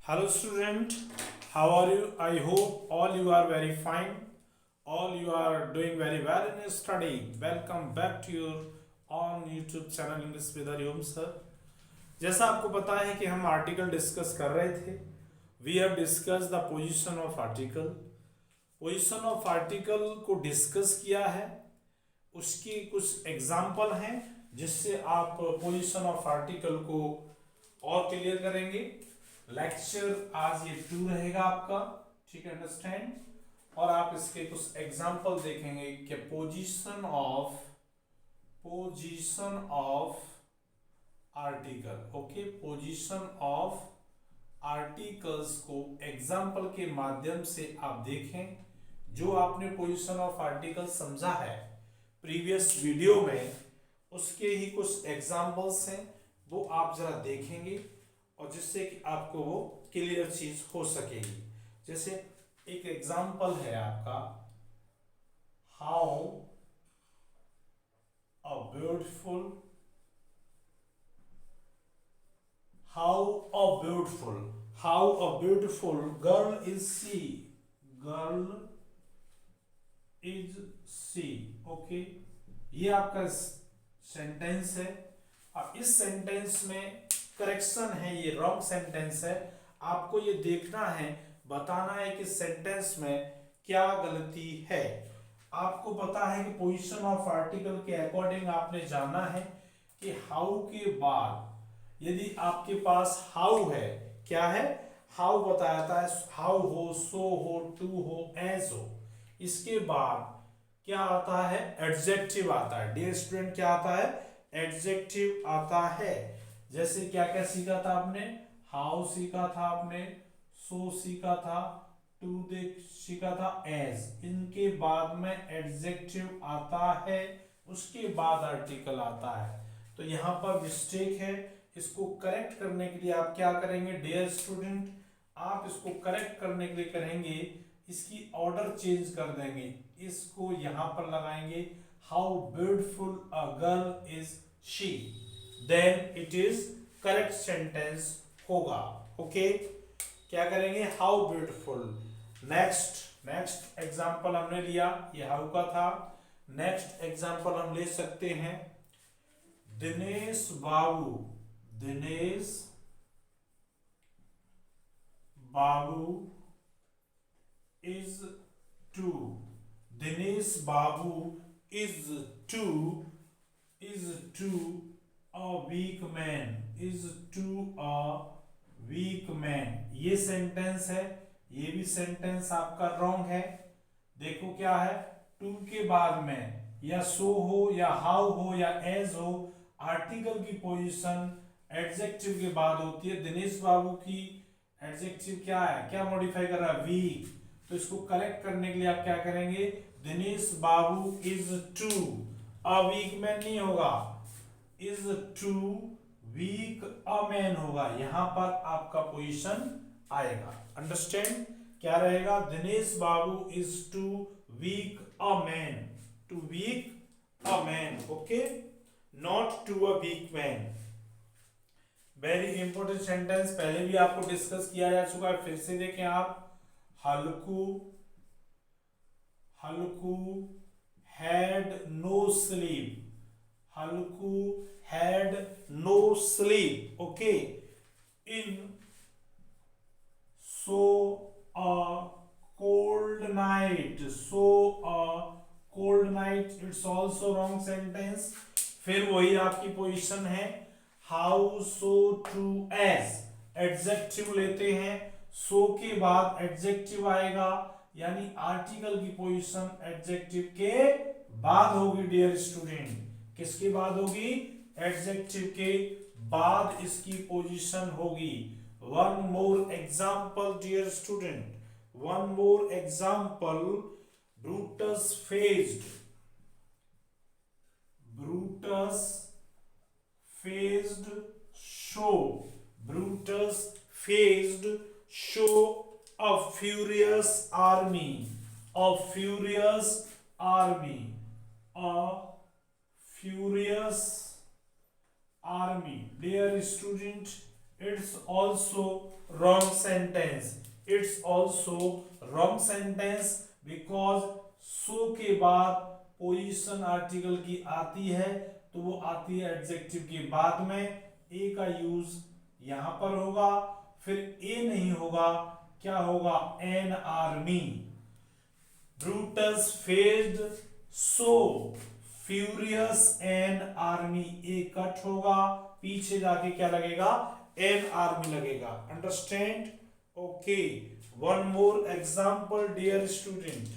Hello student, how are you? I hope all you are very fine. All you are doing very well in your study. Welcome back to your on YouTube channel English with Hariom sir. जैसा आपको पता है कि हम article discuss कर रहे थे. We have discuss the position of article. Position of article को डिस्कस किया है. उसकी कुछ एग्जाम्पल हैं जिससे आप पोजीशन ऑफ आर्टिकल को और क्लियर करेंगे. लेक्चर आज ये 2 रहेगा आपका, ठीक है, अंडरस्टैंड. और आप इसके कुछ एग्जांपल देखेंगे कि position of article. Okay, position of articles को एग्जांपल के माध्यम से आप देखें. जो आपने पोजीशन ऑफ आर्टिकल समझा है प्रीवियस वीडियो में, उसके ही कुछ एग्जांपल्स हैं, वो आप जरा देखेंगे और जिससे कि आपको वो क्लियर चीज हो सकेगी. जैसे एक एग्जांपल है आपका, how a beautiful girl is she. Okay, ये आपका सेंटेंस है. अब इस सेंटेंस में करेक्शन है, ये रॉन्ग सेंटेंस है. आपको ये देखना है, बताना है कि सेंटेंस में क्या गलती है. आपको पता है कि पोजीशन ऑफ आर्टिकल के अकॉर्डिंग आपने जाना है कि हाउ के बाद यदि आपके पास हाउ है, क्या है, हाउ बताया था, हाउ हो, सो हो, टू हो, एज हो. इसके बाद क्या आता है, एडजेक्टिव आता है. डियर स्टूडेंट, क्या आता है, एडजेक्टिव आता है. जैसे क्या क्या सीखा था आपने, हाउ सीखा था आपने, सो सीखा था, टू देख सीखा था, एज. इनके बाद में एडजेक्टिव आता है, उसके बाद आर्टिकल आता है. तो यहाँ पर मिस्टेक है. इसको करेक्ट करने के लिए आप क्या करेंगे डियर स्टूडेंट, आप इसको करेक्ट करने के लिए करेंगे, इसकी ऑर्डर चेंज कर देंगे. इसको यहाँ पर लगाएंगे, how beautiful a girl is she, then it is correct sentence होगा. ओके, क्या करेंगे, हाउ ब्यूटीफुल. नेक्स्ट एग्जांपल हमने लिया, ये हाउ का था. नेक्स्ट एग्जांपल हम ले सकते हैं, दिनेश बाबू is to. Dinesh Babu is to a weak man. ये सेंटेंस है, ये भी सेंटेंस आपका रॉन्ग है. देखो क्या है, टू के बाद में या सो हो या हाउ हो या एज हो, आर्टिकल की पोजीशन एडजेक्टिव के बाद होती है. दिनेश बाबू की एडजेक्टिव क्या है, क्या मॉडिफाई कर रहा है, वीक. तो इसको करेक्ट करने के लिए आप क्या करेंगे, Dinesh Babu is too a weak man नहीं होगा, is too weak a man होगा. यहां पर आपका पोजीशन आएगा. अंडरस्टैंड, क्या रहेगा, Dinesh Babu is too weak a man. Okay, not too a weak man. Very important sentence, पहले भी आपको डिस्कस किया जा चुका है, फिर से देखें आप. हल्कू had no sleep. Halku had no sleep. Okay, in so a cold night. It's also wrong sentence. फिर वही आपकी पोजीशन है, how, so, to, as. Adjective लेते हैं, सो के बाद एडजेक्टिव आएगा, यानी आर्टिकल की पोजीशन एडजेक्टिव के बाद होगी. डियर स्टूडेंट, किसके बाद होगी, एडजेक्टिव के बाद इसकी पोजीशन होगी. One more example dear student, one more example. Brutus faced show a furious army. Dear student, It's also wrong sentence. It's also wrong sentence because so के बाद पोजीशन आर्टिकल की आती है तो वो आती है एडजेक्टिव के बाद में। ए का यूज यहां पर होगा, फिर ए नहीं होगा, क्या होगा? An army. Brutus faced so furious an army. A cut होगा, पीछे जाके क्या लगेगा? एन आर्मी लगेगा। Understand? Okay, one more example dear student,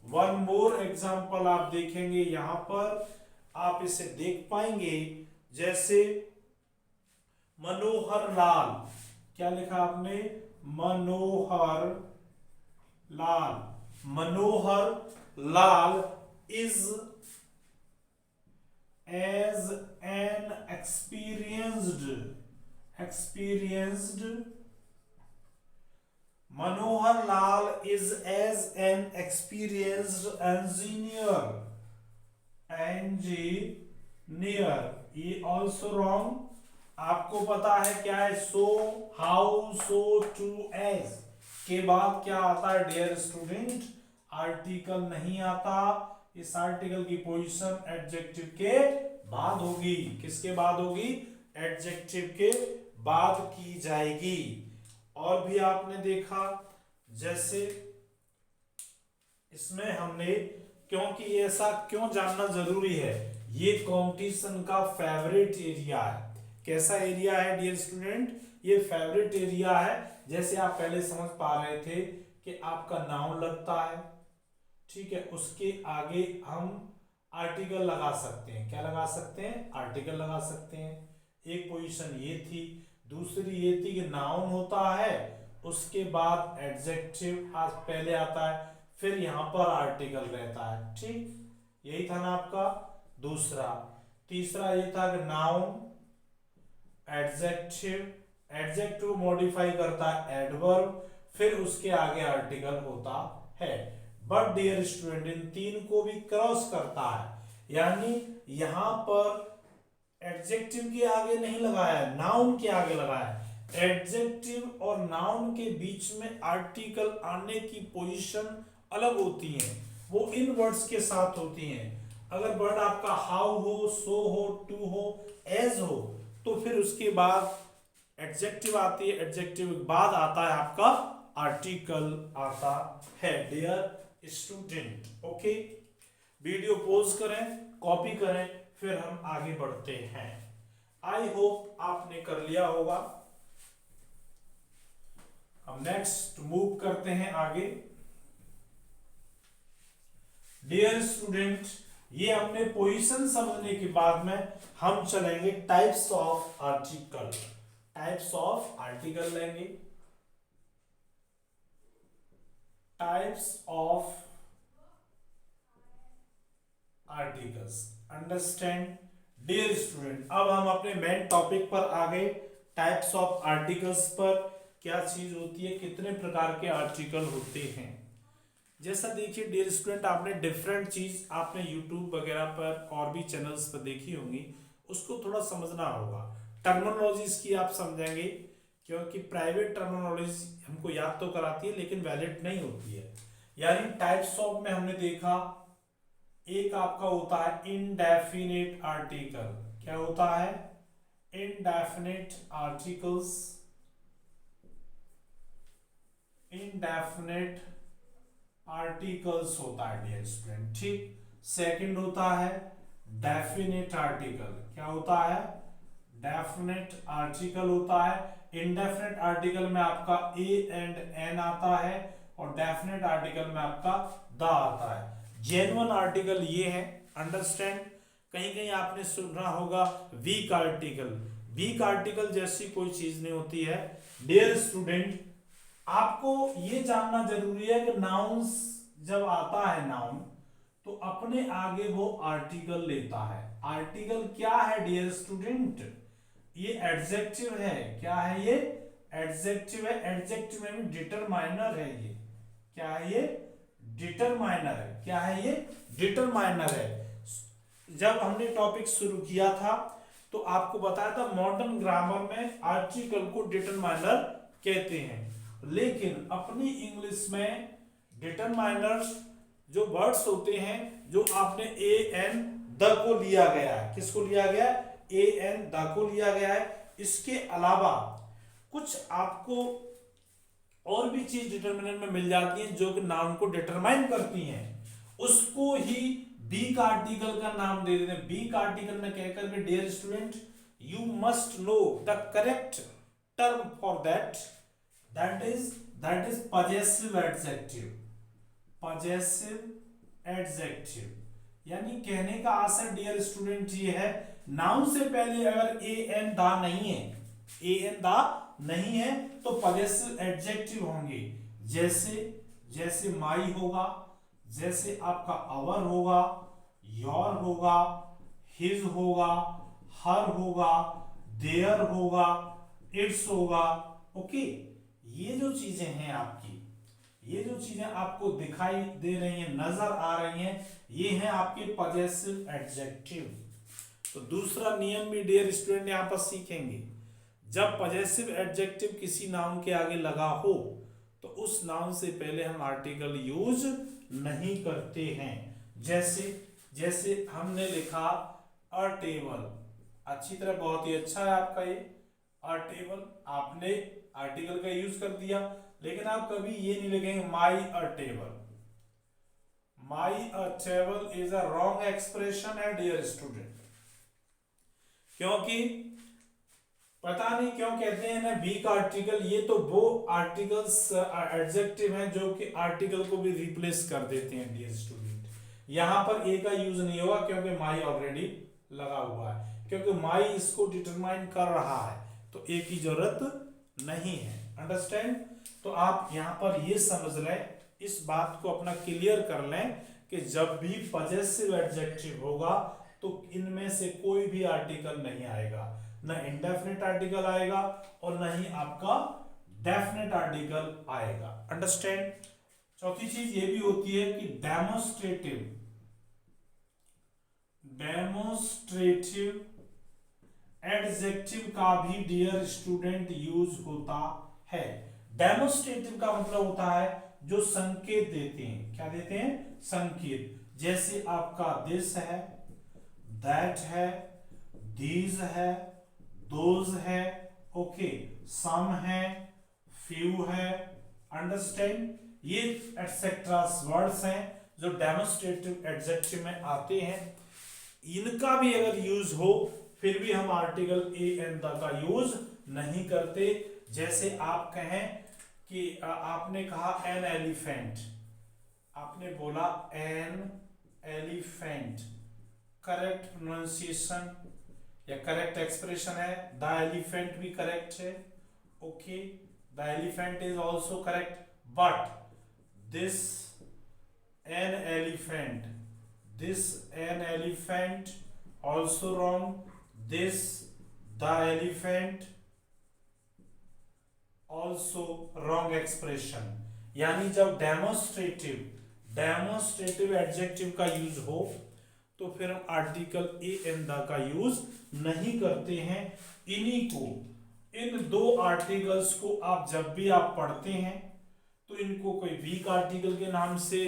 one more example आप देखेंगे यहां पर, आप इसे देख पाएंगे। जैसे मनोहर लाल, क्या लिखा आपने? Manohar Lal. Manohar Lal is as an experienced Manohar Lal is as an experienced engineer. ये also wrong। आपको पता है क्या है? so, how, so, to, as के बाद क्या आता है डियर स्टूडेंट? आर्टिकल नहीं आता। इस आर्टिकल की पोजीशन एडजेक्टिव के बाद होगी। किसके बाद होगी? एडजेक्टिव के बाद की जाएगी। और भी आपने देखा, जैसे इसमें हमने, क्योंकि ऐसा क्यों जानना जरूरी है, ये कंपटीशन का फेवरेट एरिया है। कैसा एरिया है डियर स्टूडेंट? ये फेवरेट एरिया है। जैसे आप पहले समझ पा रहे थे कि आपका नाउन लगता है, ठीक है, उसके आगे हम आर्टिकल लगा सकते हैं। क्या लगा सकते हैं? आर्टिकल लगा सकते हैं। एक पोजीशन ये थी, दूसरी ये थी कि नाउन होता है, उसके बाद एडजेक्टिव आज पहले आता है, फिर यहां पर आर्टिकल रहता है। ठीक, यही था ना आपका दूसरा। तीसरा ये था कि नाउन, एडजेक्टिव मॉडिफाई करता है एडवर्ब, फिर उसके आगे आर्टिकल होता है। बट डियर स्टूडेंट, इन तीन को भी क्रॉस करता है, यानी यहां पर एडजेक्टिव के आगे नहीं लगाया है, नाउन के आगे लगाया है। एडजेक्टिव और नाउन के बीच में आर्टिकल आने की पोजीशन अलग होती है, वो इन वर्ड्स के साथ होती हैं। अगर वर्ड आपका हाउ हो, सो हो, टू हो, एज हो, तो फिर उसके बाद एडजेक्टिव आती है, एडजेक्टिव के बाद आता है आपका आर्टिकल आता है dear student. Okay, video pause करें, कॉपी करें, फिर हम आगे बढ़ते हैं। आई होप आपने कर लिया होगा। अब नेक्स्ट मूव करते हैं आगे। डियर स्टूडेंट, ये हमने पोजीशन समझने के बाद में हम चलेंगे types of article. Types of article लेंगे। Types of articles. Understand dear student, अब हम अपने मेन टॉपिक पर आ गए, टाइप्स ऑफ आर्टिकल्स पर। क्या चीज होती है, कितने प्रकार के आर्टिकल होते हैं। जैसा देखिए डियर स्टूडेंट, आपने डिफरेंट चीज आपने यूट्यूब वगैरह पर और भी चैनल्स पर देखी होंगी, उसको थोड़ा समझना होगा। टर्मिनोलॉजीज की आप समझेंगे, क्योंकि प्राइवेट टर्मिनोलॉजी हमको याद तो कराती है लेकिन वैलिड नहीं होती है। यानी टाइप्स ऑफ में हमने देखा, एक आपका होता है इनडेफिनेट आर्टिकल। क्या होता है? Indefinite articles. इनडेफिनेट आर्टिकल्स होता है डियर स्टूडेंट। ठीक, सेकंड होता है डेफिनेट आर्टिकल। क्या होता है? डेफिनेट आर्टिकल होता है। इनडेफिनेट आर्टिकल में आपका ए एंड एन आता है, और डेफिनेट आर्टिकल में आपका द आता है। जेन्युइन आर्टिकल ये है, अंडरस्टैंड। कहीं कहीं आपने सुना होगा वीक आर्टिकल। वीक आर्टिकल जैसी कोई चीज नहीं होती है डियर स्टूडेंट। आपको ये जानना जरूरी है कि नाउन्स जब आता है नाउन, तो अपने आगे वो आर्टिकल लेता है। आर्टिकल क्या है डियर स्टूडेंट? ये एडजेक्टिव है। क्या है ये? एडजेक्टिव है। एडजेक्टिव में भी डिटरमाइनर है ये। क्या है ये? डिटरमाइनर है। क्या है ये? डिटरमाइनर है। जब हमने टॉपिक शुरू किया था तो आपको बताया था मॉडर्न ग्रामर में आर्टिकल को डिटरमाइनर कहते हैं, लेकिन अपनी इंग्लिश में डिटरमाइनर्स जो वर्ड्स होते हैं जो आपने ए एन द को लिया गया है, किसको लिया गया है, ए एन द को लिया गया है, इसके अलावा कुछ आपको और भी चीज डिटरमिनेंट में मिल जाती है जो कि नाउन को डिटरमाइन करती हैं, उसको ही बी का आर्टिकल का नाम दे देते हैं। बी का आर्टिकल में कहकर के dear student you must know the correct term for that is possessive adjective. Possessive adjective यानी कहने का आशय डियर स्टूडेंट ये है, नाउन से पहले अगर ए एन दा नहीं है, ए एन दा नहीं है तो पजेसिव एडजेक्टिव होंगे, जैसे माई होगा, जैसे आपका अवर होगा, योर होगा, हिज होगा, हर होगा, देयर होगा, इट्स होगा। ओके, ये जो चीजें हैं आपकी, ये जो चीजें आपको दिखाई दे रही हैं, नजर आ रही हैं, ये हैं आपके पजेसिव एडजेक्टिव। तो दूसरा नियम भी डियर स्टूडेंट यहां पर सीखेंगे, जब पजेसिव एडजेक्टिव किसी नाउन के आगे लगा हो तो उस नाउन से पहले हम आर्टिकल यूज नहीं करते हैं। जैसे हमने लिखा अ टेबल, अच्छी तरह, बहुत ही अच्छा है आपका ये अ टेबल, आपने आर्टिकल का यूज कर दिया, लेकिन आप कभी ये नहीं लिखेंगे my a table. My a table is a wrong expression है डियर स्टूडेंट, क्योंकि पता नहीं क्यों कहते हैं ना बी का आर्टिकल, ये तो वो आर्टिकल्स एडजेक्टिव हैं जो कि आर्टिकल को भी रिप्लेस कर देते हैं डियर स्टूडेंट। यहां पर ए का यूज नहीं होगा क्योंकि माई ऑलरेडी लगा हुआ है, क्योंकि माई इसको डिटरमाइन कर रहा है, तो ए की जरूरत नहीं है। अंडरस्टैंड? तो आप यहां पर ये समझ लें, इस बात को अपना क्लियर कर लें कि जब भी पजेसिव एडजेक्टिव होगा तो इनमें से कोई भी आर्टिकल नहीं आएगा, ना इंडेफिनिट आर्टिकल आएगा और ना ही आपका डेफिनेट आर्टिकल आएगा। अंडरस्टैंड? चौथी चीज ये भी होती है कि डेमोस्ट्रेटिव एडजेक्टिव का भी डियर स्टूडेंट यूज होता है। डेमोस्ट्रेटिव का मतलब होता है जो संकेत देते हैं, क्या देते हैं? संकेत। जैसे आपका दिस है, दैट है, दीज है, दोज है, ओके, सम है, फ्यू है। अंडरस्टैंड? ये एटसेट्रा वर्ड्स हैं जो डेमोस्ट्रेटिव एडजेक्टिव में आते हैं। इनका भी अगर यूज हो फिर भी हम आर्टिकल ए एन द का यूज नहीं करते। जैसे आप कहें कि आपने कहा एन एलिफेंट, आपने बोला एन एलिफेंट, करेक्ट प्रोनाउंसिएशन या करेक्ट एक्सप्रेशन है, द एलिफेंट भी करेक्ट है, okay, the elephant is also correct, but this an elephant also wrong, this the elephant also wrong expression। यानी जब डेमोस्ट्रेटिव एडजेक्टिव का use हो तो फिर हम आर्टिकल ए एन द का यूज नहीं करते हैं। इन दो आर्टिकल्स को आप जब भी आप पढ़ते हैं तो इनको कोई वीक आर्टिकल के नाम से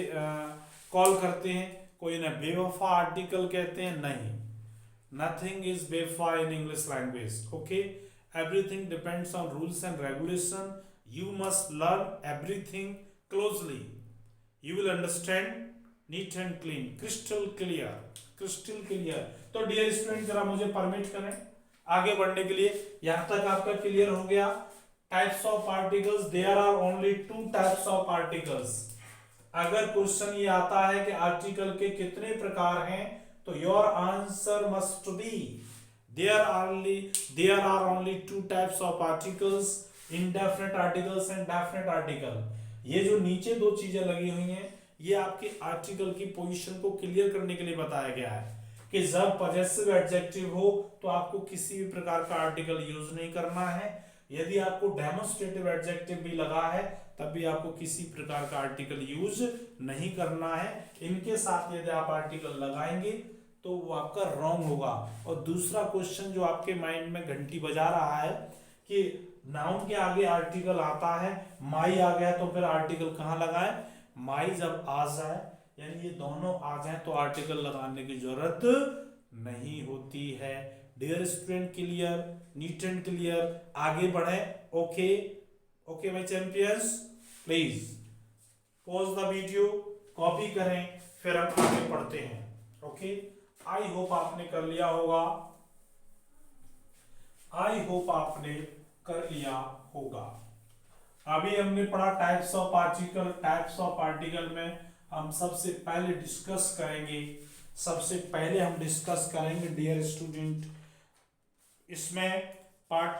कॉल करते हैं, कोई ना बेवफा आर्टिकल कहते हैं, नहीं, nothing is befa in English language, okay? Everything depends on rules and regulation. You must learn everything closely. You will understand neat and clean, crystal clear। तो डियर स्टूडेंट जरा मुझे परमिट करें आगे बढ़ने के लिए। यहां तक आपका क्लियर हो गया? Types of articles, there are only 2 types of articles. अगर क्वेश्चन ये आता है कि आर्टिकल के कितने प्रकार हैं तो your answer must be there are only 2 types of articles, indefinite articles and definite article. ये जो नीचे 2 चीजें लगी हुई हैं ये आपके आर्टिकल की पोजीशन को क्लियर करने के लिए बताया गया है कि जब पजेसिव एडजेक्टिव हो तो आपको किसी भी प्रकार का आर्टिकल यूज नहीं करना है। यदि आपको डेमोस्ट्रेटिव एडजेक्टिव भी लगा है तब भी आपको किसी प्रकार का आर्टिकल यूज नहीं करना है। इनके साथ यदि आप आर्टिकल लगाएंगे तो वो आपका रॉन्ग होगा। और दूसरा क्वेश्चन जो आपके माइंड में घंटी बजा रहा है कि नाउन के आगे आर्टिकल आता है, माई आ गया तो फिर आर्टिकल कहाँ लगाए, माई जब आ जाए यानी ये दोनों आ जाए तो आर्टिकल लगाने की जरूरत नहीं होती है। Dear student, clear, neat and clear, आगे बढ़े। Okay okay my champions, please pause the video, copy करें, फिर हम आगे पढ़ते हैं। ओके, आई होप आपने कर लिया होगा, आई होप आपने कर लिया होगा। अभी हमने पढ़ा types of article. Types of article में हम सबसे पहले डिस्कस करेंगे, डियर स्टूडेंट, इसमें पार्ट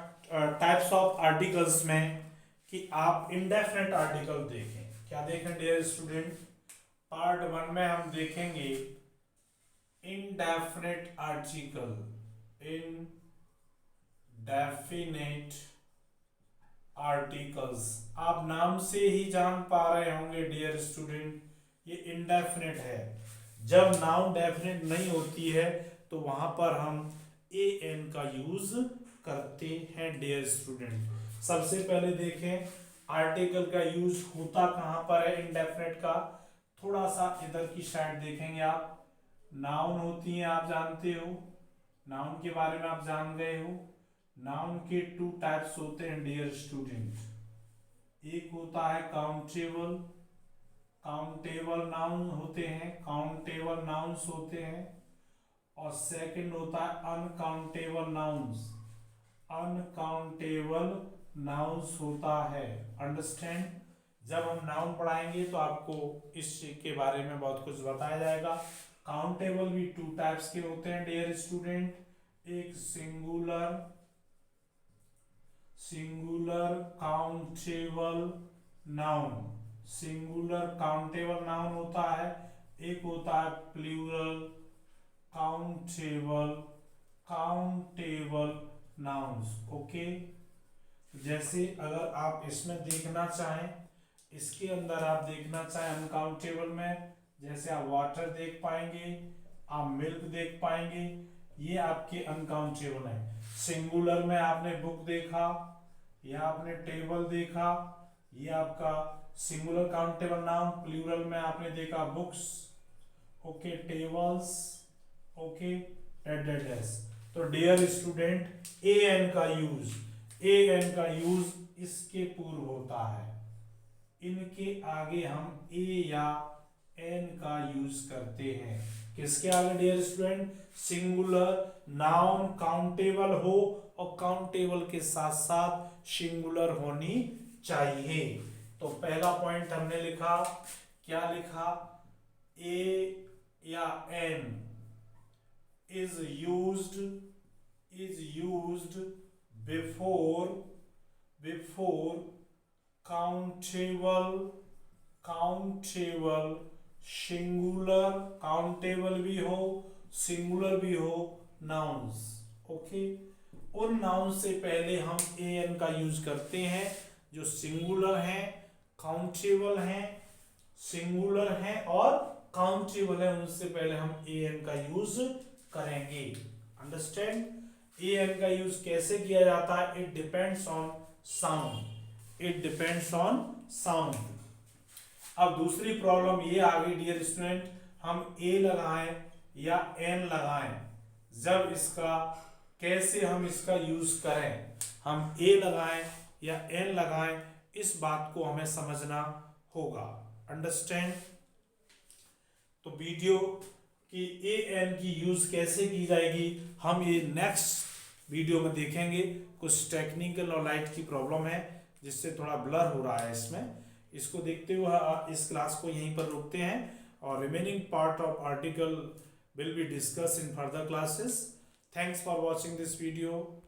टाइप्स ऑफ आर्टिकल्स में कि आप इंडेफिनेट आर्टिकल देखें। क्या देखें डियर स्टूडेंट? पार्ट 1 में हम देखेंगे इंडेफिनेट आर्टिकल। इनडेफिनेट आर्टिकल्स, आप नाम से ही जान पा रहे होंगे डियर स्टूडेंट, ये इंडेफिनेट है। जब नाउन डेफिनेट नहीं होती है तो वहां पर हम एन का यूज करते हैं डियर स्टूडेंट। सबसे पहले देखें आर्टिकल का यूज होता कहां पर है इंडेफिनेट का। थोड़ा सा इधर की साइड देखेंगे आप, नाउन होती है, आप जानते हो, नाउन के बारे में आप जान गए हो। नाउन के 2 टाइप्स होते हैं डियर स्टूडेंट, एक होता है काउंटेबल, काउंटेबल नाउन होते हैं, काउंटेबल नाउन्स होते हैं, और सेकंड होता है अनकाउंटेबल नाउन्स, अनकाउंटेबल नाउन्स होता है। अंडरस्टैंड? जब हम नाउन पढ़ाएंगे तो आपको इस के बारे में बहुत कुछ बताया जाएगा। काउंटेबल भी 2 टाइप्स के होते हैं डियर स्टूडेंट, एक singular countable noun, singular countable noun होता है, एक होता है प्लूरल काउंटेबल नाउन्स। ओके, जैसे अगर आप इसमें देखना चाहें, इसके अंदर आप देखना चाहें अनकाउंटेबल में, जैसे आप वाटर देख पाएंगे, आप मिल्क देख पाएंगे, ये आपके अनकाउंटेबल है। सिंगुलर में आपने बुक देखा या आपने टेबल देखा, ये आपका सिंगुलर काउंटेबल नाउन। प्लूरल में आपने देखा बुक्स, ओके, टेबल्स, ओके, तो डियर स्टूडेंट एन का यूज इसके पूर्व होता है, इनके आगे हम ए या एन का यूज करते हैं। किसके आगे dear student? Singular noun countable हो और काउंटेबल के साथ साथ सिंगुलर होनी चाहिए। तो पहला पॉइंट हमने लिखा, क्या लिखा? ए या an is used before countable singular, countable भी हो सिंगुलर भी हो नाउन्स। ओके, उन नाउन से पहले हम ए एन का यूज करते हैं जो सिंगुलर हैं, काउंटेबल हैं, सिंगुलर हैं और काउंटेबल है, उनसे पहले हम ए एन का यूज करेंगे। अंडरस्टैंड? ए एन का यूज कैसे किया जाता है? It depends on sound. अब दूसरी प्रॉब्लम ये आ गई डियर स्टूडेंट, हम ए लगाएं या एन लगाएं, जब इसका कैसे हम इसका यूज करें, हम ए लगाएं या एन लगाएं, इस बात को हमें समझना होगा। अंडरस्टैंड? तो वीडियो कि ए एन की यूज कैसे की जाएगी हम ये नेक्स्ट वीडियो में देखेंगे। कुछ टेक्निकल और लाइट की प्रॉब्लम है जिससे थोड़ा ब्लर हो रहा है इसमें, इसको देखते हुए इस क्लास को यहीं पर रोकते हैं और remaining part of article will be discuss in further classes. Thanks for watching this video.